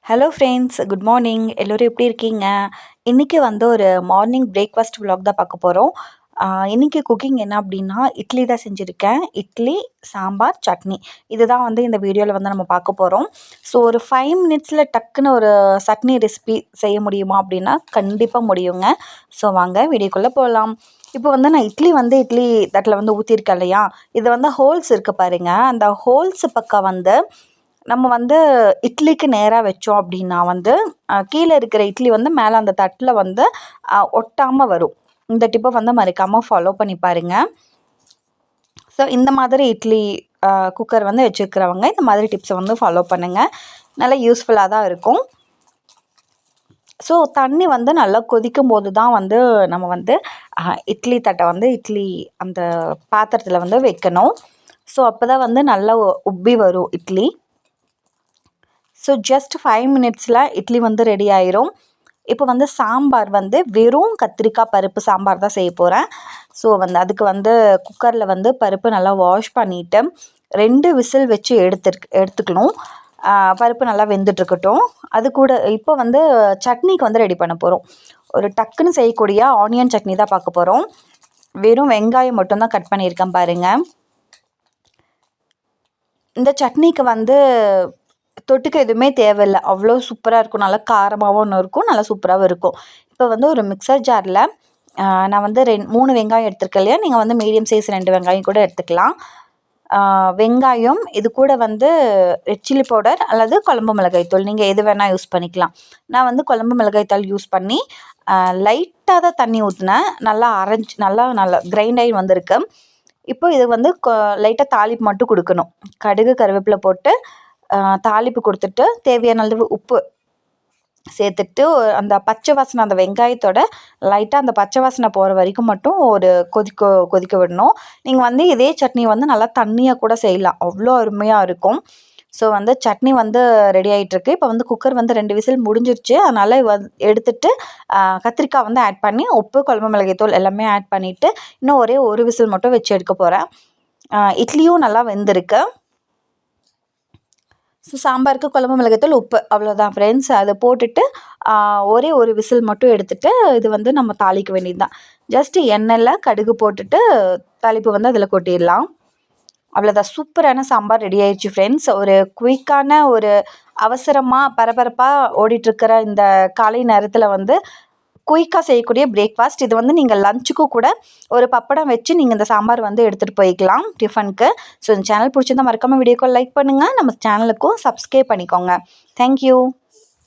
Hello friends, good morning. எல்லோரும் எப்படி இருக்கீங்க? இன்றைக்கி வந்து ஒரு மார்னிங் பிரேக்ஃபாஸ்ட் vlog தான் பார்க்க போகிறோம். இன்றைக்கி குக்கிங் என்ன அப்படின்னா, இட்லி தான் செஞ்சுருக்கேன். இட்லி, சாம்பார், சட்னி. இதுதான் வந்து இந்த வீடியோவில் வந்து நம்ம பார்க்க போகிறோம். ஸோ ஒரு 5 மினிட்ஸில் டக்குன்னு ஒரு சட்னி ரெசிபி செய்ய முடியுமா அப்படின்னா, கண்டிப்பாக முடியுங்க. ஸோ வாங்க வீடியோக்குள்ளே போகலாம். இப்போ வந்து நான் இட்லி தட்டில் வந்து ஊற்றிருக்கேன் இல்லையா, இது வந்து ஹோல்ஸ் இருக்குது பாருங்கள். அந்த ஹோல்ஸ் பக்கம் வந்து நம்ம வந்து இட்லிக்கு நேராக வச்சோம் அப்படின்னா வந்து கீழே இருக்கிற இட்லி வந்து மேலே அந்த தட்டில் வந்து ஒட்டாமல் வரும். இந்த டிப்பை வந்து மறக்காமல் ஃபாலோ பண்ணி பாருங்கள். ஸோ இந்த மாதிரி இட்லி குக்கர் வந்து வச்சுருக்கிறவங்க இந்த மாதிரி டிப்ஸை வந்து ஃபாலோ பண்ணுங்கள். நல்லா யூஸ்ஃபுல்லாக தான் இருக்கும். ஸோ தண்ணி வந்து நல்லா கொதிக்கும் போது தான் வந்து நம்ம வந்து இட்லி தட்டை வந்து இட்லி அந்த பாத்திரத்தில் வந்து வைக்கணும். ஸோ அப்போ தான் வந்து நல்லா உப்பி வரும் இட்லி. ஸோ ஜஸ்ட் 5 மினிட்ஸில் இட்லி வந்து ரெடி ஆயிரும். இப்போ வந்து சாம்பார் வந்து வெறும் கத்திரிக்காய் பருப்பு சாம்பார் தான் செய்ய போகிறேன். ஸோ வந்து அதுக்கு வந்து குக்கரில் வந்து பருப்பு நல்லா வாஷ் பண்ணிவிட்டு 2 விசில் வச்சு எடுத்துக்கணும். பருப்பு நல்லா வெந்துட்டுருக்கட்டும். அது கூட இப்போ வந்து சட்னிக்கு வந்து ரெடி பண்ண போகிறோம். ஒரு டக்குன்னு செய்யக்கூடிய ஆனியன் சட்னி தான் பார்க்க போகிறோம். வெறும் வெங்காயம் மட்டும்தான் கட் பண்ணியிருக்கேன் பாருங்கள். இந்த சட்னிக்கு வந்து தொட்டுக்க எதுவுமே தேவையில்லை. அவ்வளோ சூப்பராக இருக்கும். நல்லா காரமாகவும் இருக்கும், நல்லா சூப்பராகவும் இருக்கும். இப்போ வந்து ஒரு மிக்சர் ஜாரில் நான் வந்து 3 வெங்காயம் எடுத்துருக்கேன் இல்லையா, நீங்கள் வந்து மீடியம் சைஸ் 2 வெங்காயம் கூட எடுத்துக்கலாம். வெங்காயம், இது கூட வந்து ரெட் சில்லி பவுடர் அல்லது குழம்பு மிளகாய் தூள், நீங்கள் எது வேணால் யூஸ் பண்ணிக்கலாம். நான் வந்து குழம்பு மிளகாய் தூள் யூஸ் பண்ணி லைட்டாக தான் தண்ணி ஊற்றினேன். நல்லா நல்லா கிரைண்ட் ஆகி வந்திருக்கு. இப்போ இது வந்து லைட்டாக தாளிப்பு மட்டும் கொடுக்கணும். கடுகு கருவேப்பிலை போட்டு தாளிப்பு கொடுத்துட்டு தேவையான அளவு உப்பு சேர்த்துட்டு அந்த பச்சை வாசனை, அந்த வெங்காயத்தோட லைட்டாக அந்த பச்சை வாசனை போகிற வரைக்கும் மட்டும் ஒரு கொதிக்க விடணும். நீங்கள் வந்து இதே சட்னி வந்து நல்லா தண்ணியாக கூட செய்யலாம், அவ்வளோ அருமையாக இருக்கும். ஸோ வந்து சட்னி வந்து ரெடி ஆகிட்டுருக்கு. இப்போ வந்து குக்கர் வந்து 2 விசில் முடிஞ்சிருச்சு. அதனால் எடுத்துட்டு கத்திரிக்காய் வந்து ஆட் பண்ணி உப்பு, குழம்பு மிளகாய்த்தூள் எல்லாமே ஆட் பண்ணிவிட்டு இன்னும் ஒரே ஒரு விசில் மட்டும் வச்சு எடுக்க போகிறேன். இட்லியும் நல்லா வெந்திருக்கு. ஸோ சாம்பாருக்கு குழம்பு மிளகாய்த்தூள், உப்பு, அவ்வளோதான் ஃப்ரெண்ட்ஸ். அதை போட்டுட்டு ஒரே ஒரு விசில் மட்டும் எடுத்துகிட்டு இது வந்து நம்ம தாளிக்க வேண்டியது தான். ஜஸ்ட்டு எண்ணெயில் கடுகு போட்டுட்டு தாளிப்பு வந்து அதில் கொட்டிடலாம். அவ்வளோதான், சூப்பரான சாம்பார் ரெடி ஆயிடுச்சு ஃப்ரெண்ட்ஸ். ஒரு குயிக்கான, ஒரு அவசரமாக பரபரப்பாக ஓடிட்டுருக்கிற இந்த காலை நேரத்தில் வந்து குயிக்காக செய்யக்கூடிய பிரேக்ஃபாஸ்ட் இது. வந்து நீங்கள் லஞ்சுக்கும் கூட ஒரு பப்படம் வச்சு நீங்கள் இந்த சாம்பார் வந்து எடுத்துகிட்டு போய்க்கலாம் டிஃபனுக்கு. ஸோ இந்த சேனல் பிடிச்சிருந்தா மறக்காமல் வீடியோக்கு லைக் பண்ணுங்கள். நம்ம சேனலுக்கும் சப்ஸ்கிரைப் பண்ணிக்கோங்க. தேங்க்யூ.